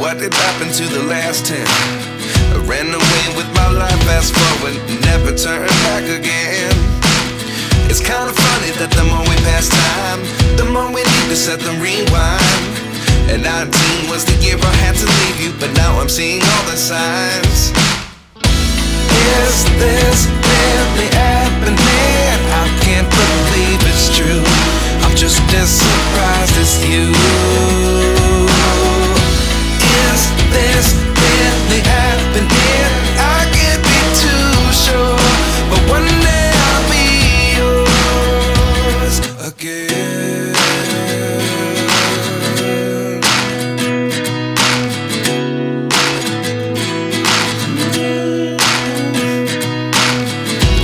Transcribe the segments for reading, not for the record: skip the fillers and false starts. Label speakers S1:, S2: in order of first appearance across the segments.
S1: what did happen to the last 10? I ran away with my life, fast forward, never turn back again. It's kind of funny that the more we pass time, the more we need to set them rewind. And 19 was the year I had to leave you, but now I'm seeing all the signs. Is this really happening? I can't believe it's true. I'm just as surprised as you. Is this really happening? I can't be too sure, but one day I'll be yours again.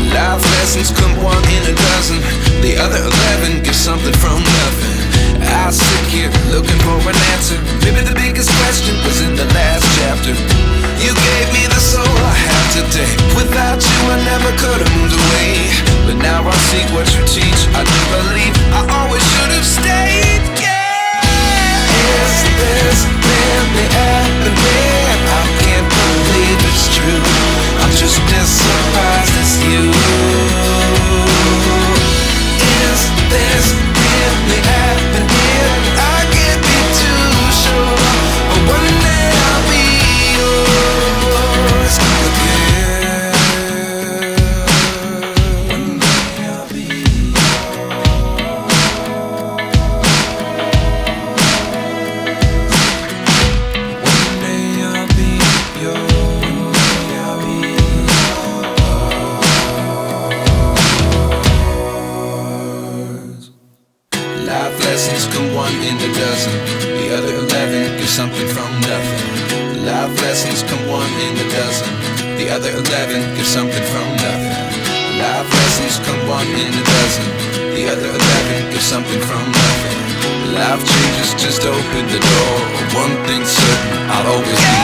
S1: Life lessons come one in a dozen. The other 11 get something from nothing. I sit here looking for an answer. Maybe the biggest question was in the last chapter. You gave me the soul I have today. Without you I never could have moved away. But now I see what you teach. I do believe I always should have stayed. Yeah. Is this really happening? I can't believe it's true. I'm just as surprised as you. Is this really happening? I can't be too sure, but one day I'll be yours again. One day I'll be yours. One day I'll be yours. One day I'll be yours. Life lessons come one in a dozen. The other 11 give something from nothing. Life lessons come one in a dozen. The other 11 give something from nothing. Life lessons come one in a dozen. The other 11 give something from nothing. Life changes just open the door. One thing's certain, I'll always be